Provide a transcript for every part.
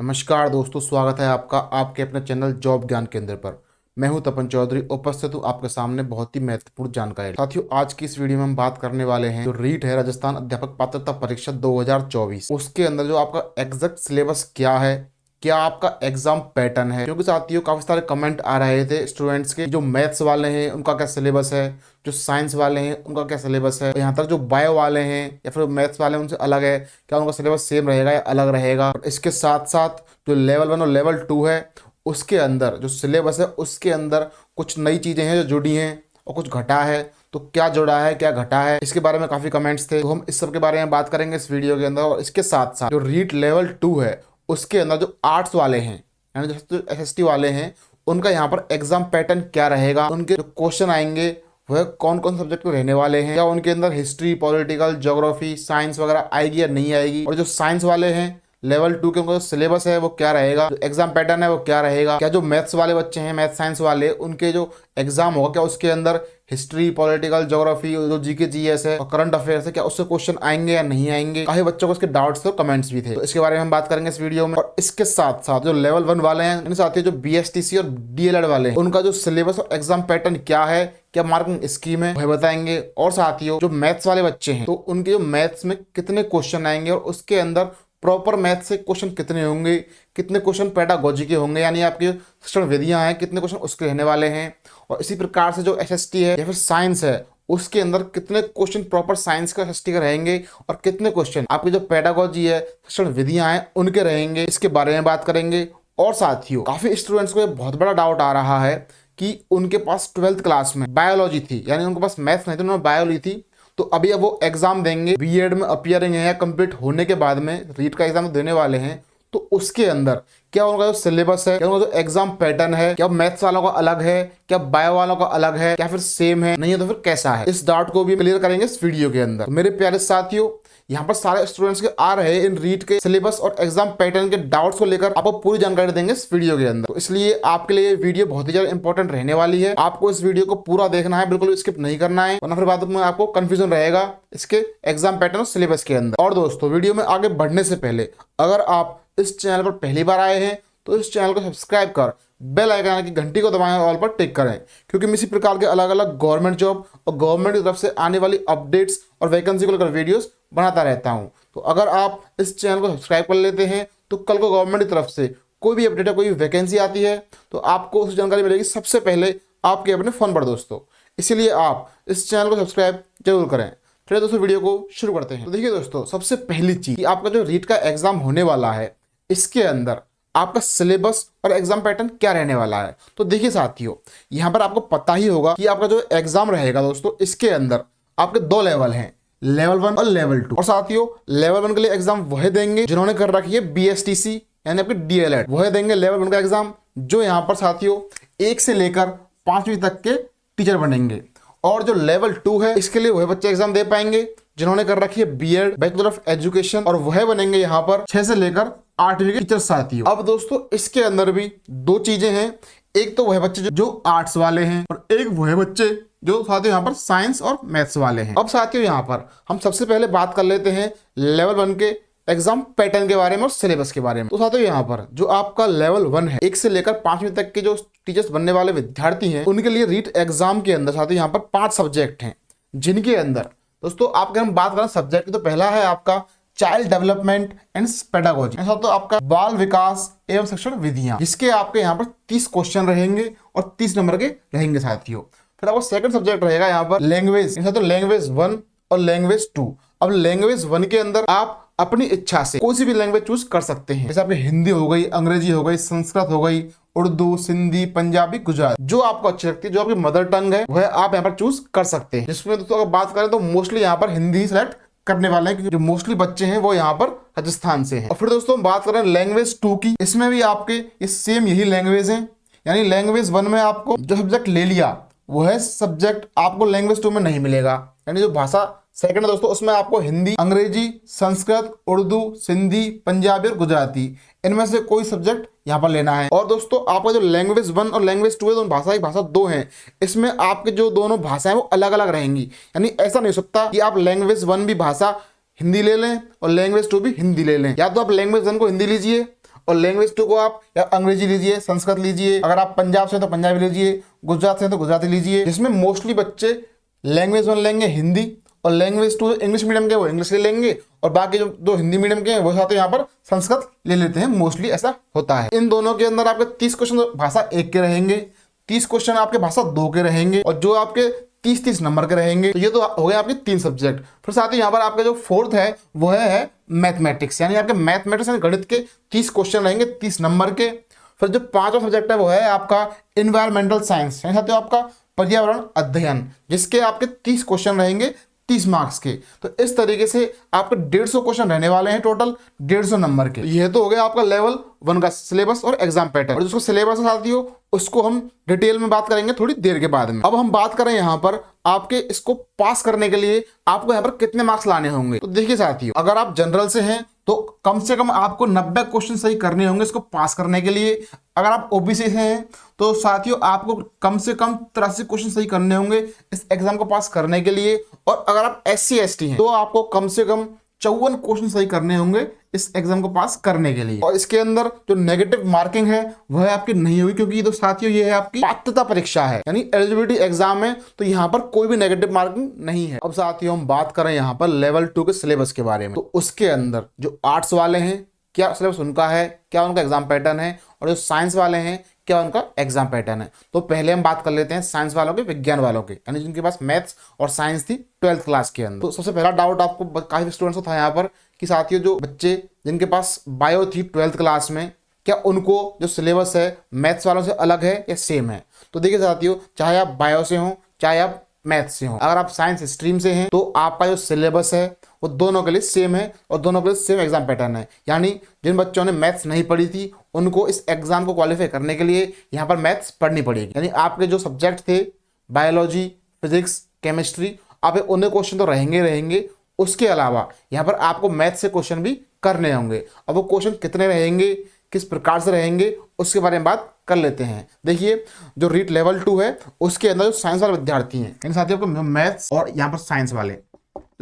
नमस्कार दोस्तों, स्वागत है आपका आपके अपने चैनल जॉब ज्ञान केंद्र पर। मैं हूं तपन चौधरी, उपस्थित हूं आपके सामने बहुत ही महत्वपूर्ण जानकारी। साथियों, आज की इस वीडियो में हम बात करने वाले हैं जो रीट है राजस्थान अध्यापक पात्रता परीक्षा 2024, उसके अंदर जो आपका एग्जैक्ट सिलेबस क्या है, क्या आपका एग्जाम पैटर्न है। क्योंकि साथियों काफी सारे कमेंट आ रहे थे स्टूडेंट्स के, जो मैथ्स वाले हैं उनका क्या सिलेबस है, जो साइंस वाले हैं उनका क्या सिलेबस है, यहाँ तक जो बायो वाले हैं या फिर मैथ्स वाले हैं उनसे अलग है, क्या उनका सिलेबस सेम रहेगा या अलग रहेगा। और इसके साथ साथ जो लेवल 1 और लेवल 2 है उसके अंदर जो सिलेबस है उसके अंदर कुछ नई चीजें हैं जो जुड़ी हैं और कुछ घटा है। तो क्या जुड़ा है क्या घटा है, इसके बारे में काफी कमेंट्स थे, तो हम इस सब के बारे में बात करेंगे इस वीडियो के अंदर। और इसके साथ साथ जो रीट लेवल 2 है उसके अंदर जो आर्ट्स वाले हैं यानी जो एसएसटी वाले हैं उनका यहाँ पर एग्जाम पैटर्न क्या रहेगा, उनके जो क्वेश्चन आएंगे वह कौन कौन सब्जेक्ट में रहने वाले हैं, क्या उनके अंदर हिस्ट्री, पॉलिटिकल, ज्योग्राफी, साइंस वगैरह आएगी या नहीं आएगी। और जो साइंस वाले हैं लेवल 2 के उनका जो सिलेबस है वो क्या रहेगा, जो एग्जाम पैटर्न है वो क्या रहेगा। क्या जो मैथ्स वाले बच्चे हैं, मैथ साइंस वाले, उनके जो एग्जाम होगा क्या उसके अंदर हिस्ट्री, पॉलिटिकल, ज्योग्राफी, जो जीके जीएस है और करंट अफेयर्स है, क्या उससे क्वेश्चन आएंगे या नहीं आएंगे। काफी बच्चों को इसके डाउट्स थे, कमेंट्स भी थे, तो इसके बारे में हम बात करेंगे इस वीडियो में। और इसके साथ साथ जो लेवल 1 वाले हैं इनके साथ ही जो बीएसटीसी और डीएलएड वाले हैं उनका जो सिलेबस और एग्जाम पैटर्न क्या है, क्या मार्किंग स्कीम है, वह बताएंगे। और साथियों जो मैथ्स वाले बच्चे हैं तो उनके जो मैथ्स में कितने क्वेश्चन आएंगे और उसके अंदर प्रॉपर मैथ से क्वेश्चन कितने होंगे, कितने क्वेश्चन पेडागोजी के होंगे यानी आपकी शिक्षण विधियां हैं कितने क्वेश्चन उसके रहने वाले हैं। और इसी प्रकार से जो एसएसटी है या फिर साइंस है उसके अंदर कितने क्वेश्चन प्रॉपर साइंस का एसएसटी के रहेंगे और कितने क्वेश्चन आपकी जो पेडागोजी है, शिक्षण विधियां हैं उनके रहेंगे, इसके बारे में बात करेंगे। और साथियों काफी स्टूडेंट्स को बहुत बड़ा डाउट आ रहा है कि उनके पास 12th क्लास में बायोलॉजी थी, यानी उनके पास मैथ्स नहीं थी, उन्होंने बायोलॉजी थी, तो अभी अब वो एग्जाम देंगे बीएड में अपियरिंग है या कंप्लीट होने के बाद में रीट का एग्जाम देने वाले हैं, तो उसके अंदर क्या उनका जो सिलेबस है, क्या उनका जो एग्जाम पैटर्न है, क्या मैथ्स वालों का अलग है, क्या बायो वालों का अलग है, क्या फिर सेम है, नहीं है तो फिर कैसा है, इस डाउट को भी क्लियर करेंगे इस वीडियो के अंदर। तो मेरे प्यारे साथियों, यहाँ पर सारे स्टूडेंट्स के आ रहे हैं इन रीट के सिलेबस और एग्जाम पैटर्न के डाउट्स को लेकर आपको पूरी जानकारी देंगे इस वीडियो के अंदर। तो इसलिए आपके लिए वीडियो बहुत ही ज्यादा इंपॉर्टेंट रहने वाली है, आपको इस वीडियो को पूरा देखना है, बिल्कुल स्किप नहीं करना है, वरना फिर बाद में आपको कंफ्यूजन रहेगा इसके एग्जाम पैटर्न और सिलेबस के अंदर। और दोस्तों वीडियो में आगे बढ़ने से पहले अगर आप इस चैनल पर पहली बार आए हैं तो इस चैनल को सब्सक्राइब कर बेल आइकन की घंटी को दबाएं, ऑल पर टिक करें, क्योंकि हम इसी प्रकार के अलग अलग गवर्नमेंट जॉब और गवर्नमेंट की तरफ से आने वाली अपडेट्स और वैकेंसी को लेकर वीडियोस बनाता रहता हूं। तो अगर आप इस चैनल को सब्सक्राइब कर लेते हैं तो कल को गवर्नमेंट की तरफ से कोई भी अपडेट है, कोई वैकेंसी आती है तो आपको उस जानकारी मिलेगी सबसे पहले आपके अपने फोन पर दोस्तों। इसीलिए आप इस चैनल को सब्सक्राइब जरूर करें। चलिए दोस्तों वीडियो को शुरू करते हैं। तो देखिए दोस्तों, सबसे पहली चीज आपका जो रीट का एग्जाम होने वाला है इसके अंदर आपका सिलेबस और एग्जाम पैटर्न क्या रहने वाला है। तो देखिए साथियों, यहाँ पर आपको पता ही होगा कि आपका जो एग्जाम रहेगा दोस्तों इसके अंदर आपके 2 लेवल हैं, लेवल 1 और लेवल 2। और साथियों लेवल 1 के लिए एग्जाम वह देंगे जिन्होंने कर रखी है बीएसटीसी यानी आपके डीएलएड, वह देंगे लेवल 1 का एग्जाम, जो यहाँ पर साथियों 1 से लेकर 5वीं तक के टीचर बनेंगे। और जो लेवल 2 है इसके लिए वह बच्चे एग्जाम दे पाएंगे जिन्होंने कर रखी है बीएड, बैचलर ऑफ एजुकेशन, और वह बनेंगे यहाँ पर 6 से लेकर 8वीं के टीचर साथियों। अब दोस्तों इसके अंदर भी 2 चीजें हैं, एक तो वह बच्चे जो आर्ट्स वाले हैं और एक वह बच्चे जो साथियों यहाँ पर साइंस और मैथ्स वाले हैं। अब साथियों यहाँ पर हम सबसे पहले बात कर लेते हैं लेवल 1 के एग्जाम पैटर्न के बारे में और सिलेबस के बारे में। तो साथियों यहाँ पर जो आपका लेवल 1 है 1 से लेकर 5वीं तक के जो टीचर्स बनने वाले विद्यार्थी हैं उनके लिए रीट एग्जाम के अंदर साथियों यहाँ पर 5 सब्जेक्ट हैं, जिनके अंदर दोस्तों आप अगर हम बात करें सब्जेक्ट की तो पहला है आपका चाइल्ड डेवलपमेंट एंड पेडागोजी, ऐसा तो आपका बाल विकास एवं शिक्षण विधियां, जिसके आपके यहाँ पर 30 क्वेश्चन रहेंगे और 30 नंबर के रहेंगे साथियों। फिर आपका सेकंड सब्जेक्ट रहेगा यहाँ पर लैंग्वेज, ऐसा तो लैंग्वेज 1 और लैंग्वेज 2। अब लैंग्वेज 1 के अंदर आप अपनी इच्छा से कोई सी भी लैंग्वेज चूज कर सकते हैं, जैसे आपकी हिंदी हो गई, अंग्रेजी हो गई, संस्कृत हो गई, उर्दू, सिंधी, पंजाबी, गुजराती, जो आपको अच्छी लगती है, जो आपकी मदर टंग है वह आप यहाँ पर चूज कर सकते हैं। जिसमें दोस्तों अगर बात करें तो मोस्टली यहाँ पर हिंदी सेलेक्ट करने वाले हैं, क्योंकि जो मोस्टली बच्चे हैं वो यहाँ पर राजस्थान से हैं। और फिर दोस्तों हम बात करें लैंग्वेज 2 की, इसमें भी आपके ये सेम यही लैंग्वेज है, यानी लैंग्वेज 1 में आपको जो सब्जेक्ट ले लिया वह सब्जेक्ट आपको लैंग्वेज 2 में नहीं मिलेगा, यानी जो भाषा सेकंड दोस्तों उसमें आपको हिंदी, अंग्रेजी, संस्कृत, उर्दू, सिंधी, पंजाबी और गुजराती, इनमें से कोई सब्जेक्ट यहाँ पर लेना है। और दोस्तों आपका जो लैंग्वेज 1 और लैंग्वेज 2 है, दोनों भाषा एक भाषा 2 है, इसमें आपके जो दोनों भाषाएं वो अलग अलग रहेंगी, यानी ऐसा नहीं हो सकता कि आप लैंग्वेज 1 भी भाषा हिंदी ले लें और लैंग्वेज 2 भी हिंदी ले लें। या तो आप लैंग्वेज 1 को हिंदी लीजिए और लैंग्वेज 2 को आप या अंग्रेजी लीजिए, संस्कृत लीजिए, अगर आप पंजाब से तो पंजाबी लीजिए, गुजरात से तो गुजराती लीजिए, जिसमें मोस्टली बच्चे लैंग्वेज 1 लेंगे हिंदी और लैंग्वेज 2 इंग्लिश मीडियम के वो इंग्लिश ले लेंगे और बाकी जो दो हिंदी मीडियम के हैं वो साथ यहाँ पर संस्कृत ले लेते हैं, मोस्टली ऐसा होता है। इन दोनों के अंदर आपके 30 क्वेश्चन भाषा 1 के रहेंगे, 30 क्वेश्चन आपके भाषा 2 के रहेंगे और जो आपके 30-30 नंबर के रहेंगे। तो ये तो हो गए आपके 3 सब्जेक्ट। फिर साथ ही यहाँ पर आपका जो फोर्थ है वो है मैथमेटिक्स, यानी आपके मैथमेटिक्स यानी गणित के 30 क्वेश्चन रहेंगे 30 नंबर के। फिर जो 5वां सब्जेक्ट है वो है आपका इन्वायरमेंटल साइंस, यानी साथियों आपका पर्यावरण अध्ययन, जिसके आपके 30 क्वेश्चन रहेंगे 30 मार्क्स के। तो इस तरीके से आपके 150 क्वेश्चन रहने वाले हैं टोटल 150 नंबर के। ये तो हो गया आपका लेवल 1 का सिलेबस और एग्जाम पैटर्न। और जिसको सिलेबस है साथियों उसको हम डिटेल में बात करेंगे थोड़ी देर के बाद में। अब हम बात करें यहाँ पर आपके इसको पास करने के लिए आपको यहाँ पर कितने मार्क्स लाने होंगे। तो देखिए साथियों, अगर आप जनरल से हैं तो कम से कम आपको 90 क्वेश्चन सही करने होंगे इसको पास करने के लिए। अगर आप ओबीसी से हैं तो साथियों आपको कम से कम 83 क्वेश्चन सही करने होंगे इस एग्जाम को पास करने के लिए। और अगर आप SC ST हैं तो आपको कम से कम 54 क्वेश्चन सही करने होंगे इस एग्जाम को पास करने के लिए। और इसके अंदर जो नेगेटिव मार्किंग है वह आपकी नहीं हुई, क्योंकि ये तो साथियों ये है आपकी पात्रता परीक्षा है, यानी एलिजिबिलिटी एग्जाम है, तो यहाँ पर कोई भी नेगेटिव मार्किंग नहीं है। अब साथियों हम बात करें यहाँ पर लेवल 2 के सिलेबस के बारे में। तो उसके अंदर जो आर्ट्स वाले हैं क्या सिलेबस उनका है, क्या उनका एग्जाम पैटर्न है, और जो साइंस वाले हैं क्या उनका एग्जाम पैटर्न है। तो पहले हम बात कर लेते हैं साइंस वालों के, विज्ञान वालों के, यानी जिनके पास मैथ्स और साइंस थी 12th क्लास के अंदर। तो सबसे पहला डाउट आपको काफी स्टूडेंट्स को था यहाँ पर कि साथियों जो बच्चे जिनके पास बायो थी 12th क्लास में, क्या उनको जो सिलेबस है मैथ्स वालों से अलग है या सेम है। तो देखिए साथियों, चाहे आप बायो से हो चाहे आप मैथ्स से हो, अगर आप साइंस स्ट्रीम से हैं तो आपका जो सिलेबस है वो दोनों के लिए सेम है और दोनों के लिए सेम एग्जाम पैटर्न है। यानी जिन बच्चों ने मैथ्स नहीं पढ़ी थी उनको इस एग्जाम को क्वालिफाई करने के लिए यहाँ पर मैथ्स पढ़नी पड़ेगी। यानी आपके जो सब्जेक्ट थे बायोलॉजी, फिजिक्स, केमिस्ट्री, आप उन्हें क्वेश्चन तो रहेंगे, उसके अलावा यहाँ पर आपको मैथ्स से क्वेश्चन भी करने होंगे। अब वो क्वेश्चन कितने रहेंगे, किस प्रकार से रहेंगे, उसके बारे में बात कर लेते हैं। देखिए जो रीट लेवल 2 है उसके अंदर जो साइंस वाले विद्यार्थी हैं, इन साथियों को मैथ्स और यहाँ पर साइंस वाले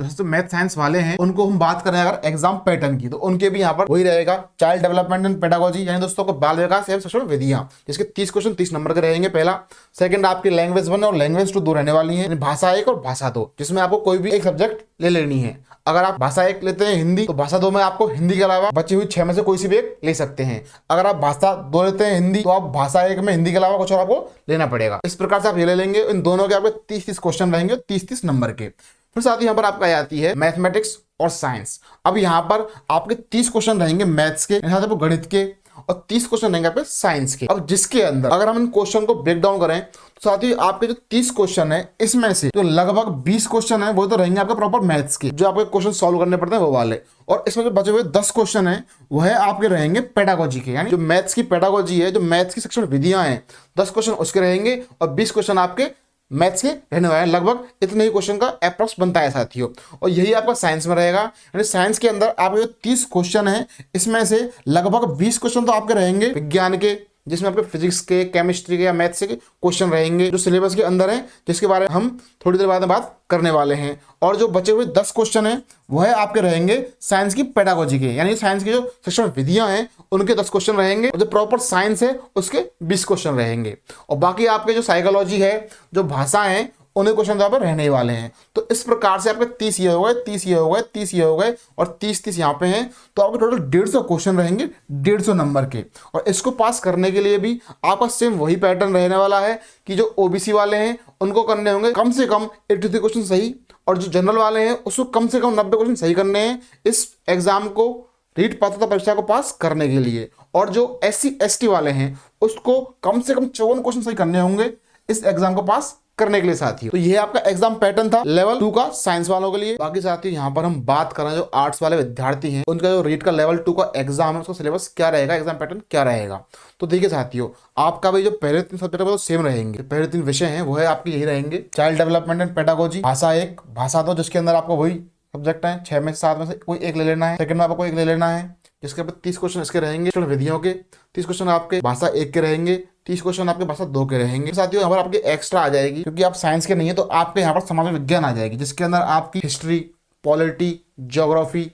जो मैथ साइंस वाले हैं उनको हम बात करें अगर एग्जाम पैटर्न की, तो उनके भी यहाँ पर वही रहेगा, चाइल्ड डेवलपमेंट एंड पेडागोजी, यानी दोस्तों को बाल विकास एवं शिक्षण विधियां, जिसके 30 क्वेश्चन 30 नंबर के रहेंगे। पहला, सेकंड आपकी लैंग्वेज 1 और लैंग्वेज 2 दो रहने वाली है, भाषा 1 और भाषा 2, जिसमें आपको कोई भी एक सब्जेक्ट ले लेनी है। अगर आप भाषा 1 लेते हैं हिंदी, तो भाषा 2 में आपको हिंदी के अलावा बची हुई 6 में से कोई सी भी एक ले सकते हैं। अगर आप भाषा 2 लेते हैं हिंदी, तो आप भाषा 1 में हिंदी के अलावा कुछ और आपको लेना पड़ेगा। इस प्रकार से आप ये ले लेंगे। इन दोनों के आपके 30-30 क्वेश्चन रहेंगे, 30-30 नंबर के। फिर साथ ही यहाँ पर आपका आती है मैथमेटिक्स और साइंस। अब यहाँ पर आपके 30 क्वेश्चन रहेंगे मैथ्स के, आपको गणित के, और 30 क्वेश्चन रहेंगे आपके साइंस के। अब जिसके अंदर अगर हम इन क्वेश्चन को ब्रेक डाउन करें तो साथ ही आपके जो 30 क्वेश्चन है इसमें से जो लगभग 20 क्वेश्चन है वो तो रहेंगे आपके प्रॉपर मैथ्स के, जो आपके क्वेश्चन सॉल्व करने पड़ते हैं वो वाले, और इसमें जो बचे हुए 10 क्वेश्चन है वो है आपके रहेंगे पेडागोजी के, यानी जो मैथ्स की पेडागोजी है, जो मैथ्स की शिक्षण विधियां हैं, 10 क्वेश्चन उसके रहेंगे और 20 क्वेश्चन आपके मैथ्स के रहने वाले हैं। लगभग इतने ही क्वेश्चन का अप्रॉक्स बनता है साथियों। और यही आपका साइंस में रहेगा, यानी साइंस के अंदर आपके जो 30 क्वेश्चन है इसमें से लगभग 20 क्वेश्चन तो आपके रहेंगे विज्ञान के, जिसमें आपके फिजिक्स के, केमिस्ट्री के या मैथ्स के क्वेश्चन रहेंगे जो सिलेबस के अंदर है, जिसके बारे में हम थोड़ी देर बाद में बात करने वाले हैं। और जो बचे हुए 10 क्वेश्चन हैं वो है आपके रहेंगे साइंस की पेडागोजी के, यानी साइंस की जो शिक्षण विधियां हैं उनके 10 क्वेश्चन रहेंगे, और जो प्रॉपर साइंस है उसके 20 क्वेश्चन रहेंगे। और बाकी आपके जो साइकोलॉजी है, जो भाषा है, उन्हें क्वेश्चन यहाँ पर रहने ही वाले हैं। तो इस प्रकार से आपके 30 ये हो गए, 30 ये हो गए, 30 ये हो गए और 30-30 यहाँ पे हैं। तो आपके टोटल 150 क्वेश्चन रहेंगे 150 नंबर के। और इसको पास करने के लिए भी आपका सेम वही पैटर्न रहने वाला है कि जो ओबीसी वाले हैं उनको करने होंगे कम से कम 83 क्वेश्चन सही, और जो जनरल वाले हैं उसको कम से कम 90 क्वेश्चन सही करने हैं इस एग्जाम को, रीट पात्रता परीक्षा को पास करने के लिए। और जो SC ST वाले हैं उसको कम से कम 54 क्वेश्चन सही करने होंगे इस एग्जाम को पास करने के लिए साथियों। तो ये आपका एग्जाम पैटर्न था लेवल 2 का साइंस वालों के लिए। बाकी साथियों यहाँ पर हम बात कर रहे हैं जो आर्ट्स वाले विद्यार्थी हैं उनका जो रीट का लेवल 2 का एग्जाम है उसका सिलेबस क्या रहेगा, एग्जाम पैटर्न क्या रहेगा। तो देखिए साथियों, आपका भी जो पहले 3 सब्जेक्ट है वो सेम रहेंगे। पहले 3 विषय हैं वो है आपके यही रहेंगे, चाइल्ड डेवलपमेंट एंड पेडागोजी, भाषा 1, भाषा 2, जिसके अंदर आपको वही सब्जेक्ट है, 6 में से 7 में से कोई एक ले लेना है। सेकंड में आपको एक ले लेना है, जिसके ऊपर 30 क्वेश्चन इसके रहेंगे विधियों के, 30 क्वेश्चन आपके भाषा 1 के रहेंगे, 30 क्वेश्चन आपके भाषा 2 के रहेंगे। साथियों यहाँ पर आपके एक्स्ट्रा आ जाएगी, क्योंकि आप साइंस के नहीं है तो आपके यहाँ पर समाज विज्ञान आ जाएगी, जिसके अंदर आपकी हिस्ट्री, पॉलिटी, ज्योग्राफी,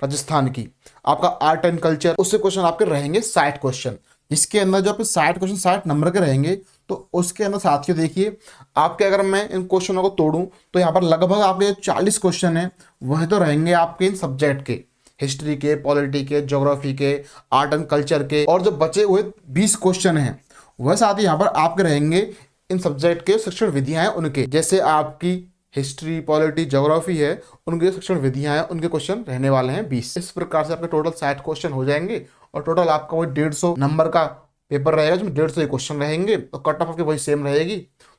राजस्थान की। आपका आर्ट एंड कल्चर, उससे क्वेश्चन आपके रहेंगे 60 क्वेश्चन, जिसके अंदर जो आपके 60 क्वेश्चन 60 नंबर के रहेंगे। तो उसके अंदर साथियों देखिए आपके, अगर मैं इन क्वेश्चनों को तोड़ूं तो यहाँ पर लगभग आपके 40 क्वेश्चन हैं वह तो रहेंगे आपके इन सब्जेक्ट के, हिस्ट्री के, पॉलिटी के, ज्योग्राफी के, आर्ट एंड कल्चर के। और जो बचे हुए 20 क्वेश्चन हैं वह साथ ही यहाँ पर आपके रहेंगे इन सब्जेक्ट के शिक्षण विधियां हैं उनके, जैसे आपकी हिस्ट्री, पॉलिटी, ज्योग्राफी है, उनके शिक्षण विधियां हैं उनके क्वेश्चन रहने वाले हैं 20। इस प्रकार से आपके टोटल 60 क्वेश्चन हो जाएंगे और टोटल आपका वही 150 नंबर का पेपर रहेगा, जिसमें 150 क्वेश्चन रहेंगे। तो कट ऑफ आपकी वही सेम रहेगी।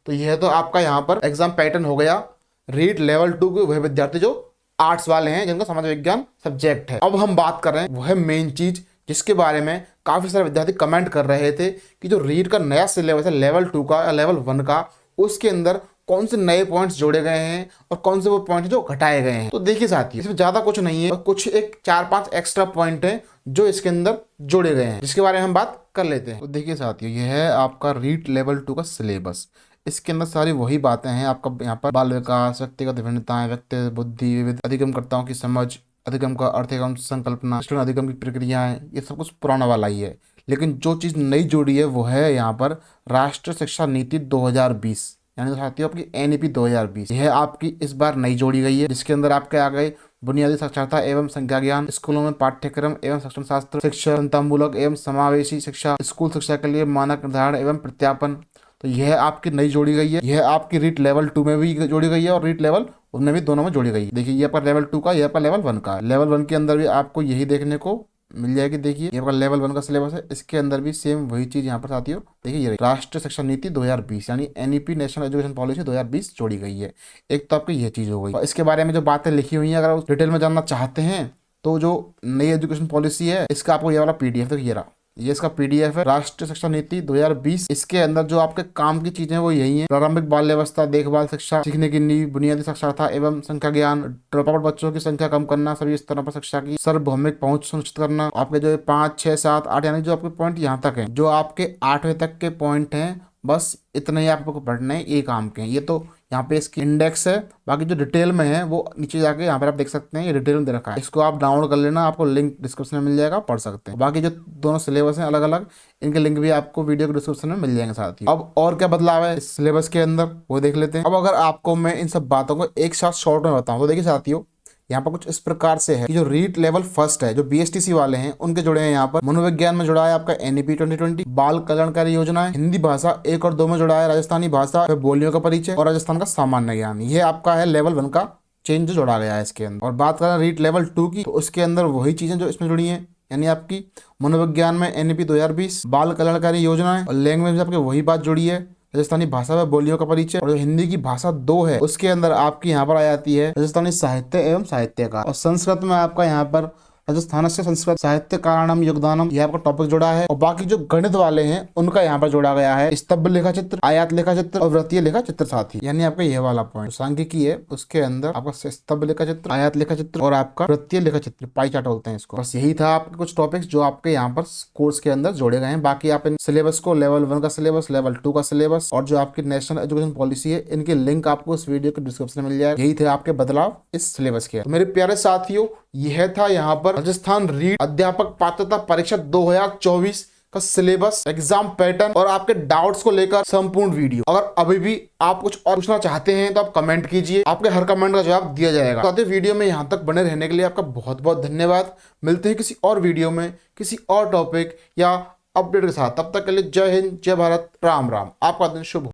तो यह तो आपका यहाँ पर एग्जाम पैटर्न हो गया रीट लेवल 2 के वह विद्यार्थी जो आर्ट्स वाले हैं, जिनका समाज विज्ञान सब्जेक्ट है। अब हम बात कर रहे हैं वह मेन चीज जिसके बारे में काफी सारे विद्यार्थी कमेंट कर रहे थे कि जो रीट का नया सिलेबस है लेवल 2 का या लेवल 1 का, उसके अंदर कौन से नए पॉइंट्स जोड़े गए हैं और कौन से वो पॉइंट जो घटाए गए हैं। तो देखिए साथियों, इसमें ज्यादा कुछ नहीं है, कुछ एक 4-5 एक्स्ट्रा पॉइंट हैं जो इसके अंदर जोड़े गए हैं, जिसके बारे में हम बात कर लेते हैं। तो देखिए साथियों, यह है आपका रीट लेवल 2 का सिलेबस। इसके अंदर सारी वही बातें हैं आपका, यहाँ पर बाल विकास, व्यक्तिगत विभिन्नताएं, व्यक्ति बुद्धि, विविध अधिगमकर्ताओं की समझ, अधिगम का अर्थ एवं संकल्पना, अधिगम की प्रक्रियाएं, ये सब कुछ पुराना वाला ही है। लेकिन जो चीज नई जोड़ी है वो है यहाँ पर राष्ट्रीय शिक्षा नीति 2020, यानी साथियों आपकी एनईपी 2020। यह आपकी इस बार नई जोड़ी गई है, जिसके अंदर आपके आ गए बुनियादी साक्षरता एवं संख्या ज्ञान, स्कूलों में पाठ्यक्रम एवं शिक्षण शास्त्र, शिक्षा चिंतामूलक एवं समावेशी शिक्षा, स्कूल शिक्षा के लिए मानक निर्धारण एवं प्रत्यापन। तो यह आपकी नई जोड़ी गई है। यह आपकी रीट लेवल 2 में भी जोड़ी गई है और रीट लेवल उनमें भी, दोनों में जोड़ी गई है। देखिए ये आपका लेवल 2 का, ये आपका लेवल 1 का है। लेवल 1 के अंदर भी आपको यही देखने को मिल जाएगी। देखिए ये आपका लेवल 1 का सिलेबस है, इसके अंदर भी सेम वही चीज यहाँ पर साथियों देखिए, ये राष्ट्रीय शिक्षा नीति 2020 यानी एनईपी नेशनल एजुकेशन पॉलिसी 2020 जोड़ी गई है। एक तो आपकी यह चीज हो गई। और इसके बारे में जो बातें लिखी हुई हैं, अगर आप डिटेल में जानना चाहते हैं तो जो नई एजुकेशन पॉलिसी है इसका आपको ये वाला पीडीएफ, तो ये रहा, ये इसका पीडीएफ है, राष्ट्रीय शिक्षा नीति 2020। इसके अंदर जो आपके काम की चीजें वो यही हैं: प्रारंभिक बाल्यावस्था देखभाल शिक्षा, सीखने की नींव, बुनियादी साक्षरता एवं संख्या ज्ञान, ड्रॉप आउट बच्चों की संख्या कम करना, सभी स्तरों पर शिक्षा की सार्वभौमिक पहुंच सुनिश्चित करना। आपके जो 5, 6, 7, 8 यानी जो आपके पॉइंट यहाँ तक है, जो आपके 8वें तक के पॉइंट हैं, बस इतने ही आपको पढ़ने हैं, ये काम के हैं। ये तो यहाँ पे इसकी इंडेक्स है, बाकी जो डिटेल में है वो नीचे जाके यहाँ पर आप देख सकते हैं, ये डिटेल में दे रखा है। इसको आप डाउनलोड कर लेना, आपको लिंक डिस्क्रिप्शन में मिल जाएगा, पढ़ सकते हैं। बाकी जो दोनों सिलेबस हैं अलग अलग, इनके लिंक भी आपको वीडियो के डिस्क्रिप्शन में मिल जाएंगे साथ ही। अब और क्या बदलाव है इस सिलेबस के अंदर वो देख लेते हैं। अब अगर आपको मैं इन सब बातों को एक साथ शॉर्ट में बताऊँ तो देखिए साथियों, यहाँ पर कुछ इस प्रकार से है कि जो रीट लेवल 1 है, जो बीएसटीसी वाले हैं उनके जुड़े हैं यहाँ पर मनोविज्ञान में जुड़ा है आपका एनईपी 2020, बाल कल्याणकारी योजना है, हिंदी भाषा 1 और 2 में जुड़ा है राजस्थानी भाषा, बोलियों का परिचय और राजस्थान का सामान्य ज्ञान। ये आपका है लेवल 1 का चेंज जो जोड़ा गया है इसके अंदर। और बात करें रीट लेवल 2 की, तो उसके अंदर वही चीजें जो इसमें जुड़ी है, यानी आपकी मनोविज्ञान में एनईपी 2020, बाल कल्याणकारी योजना है, और लैंग्वेज में आपकी वही बात जुड़ी है, राजस्थानी भाषा व बोलियों का परिचय। और जो हिंदी की भाषा 2 है उसके अंदर आपकी यहाँ पर आ जाती है राजस्थानी साहित्य एवं साहित्यकार। और संस्कृत में आपका यहाँ पर राजस्थान से संस्कृत साहित्य कारणम योगदानम, यह आपका टॉपिक जोड़ा है। और बाकी जो गणित वाले हैं उनका यहाँ पर जोड़ा गया है स्तंभ लेखा चित्र, आयात लेखा चित्र और वृत्तीय लेखा चित्र साथी, यानी आपका यह वाला पॉइंट सांख्यिकी है उसके अंदर आपका स्तंभ लेखा चित्र, आयात लेखा चित्र और आपका वृत्तीय लेखा चित्र, पाई चार्ट बोलते हैं इसको। बस यही था आपके कुछ टॉपिक्स जो आपके यहाँ पर कोर्स के अंदर जोड़े गए हैं। बाकी आप इन सिलेबस को लेवल 1 का सिलेबस, लेवल 2 का सिलेबस और जो आपकी नेशनल एजुकेशन पॉलिसी है, इनके लिंक आपको इस वीडियो के डिस्क्रिप्शन में मिल जाएगा। यही थे आपके बदलाव इस सिलेबस के। तो मेरे प्यारे साथियों, यह था यहाँ पर राजस्थान रीट अध्यापक पात्रता परीक्षा 2024 का सिलेबस, एग्जाम पैटर्न और आपके डाउट्स को लेकर संपूर्ण वीडियो। अगर अभी भी आप कुछ और पूछना चाहते हैं तो आप कमेंट कीजिए, आपके हर कमेंट का जवाब दिया जाएगा। तो वीडियो में यहाँ तक बने रहने के लिए आपका बहुत बहुत धन्यवाद। मिलते हैं किसी और वीडियो में किसी और टॉपिक या अपडेट के साथ। तब तक के लिए जय हिंद, जय भारत, राम राम। आपका दिन शुभ हो।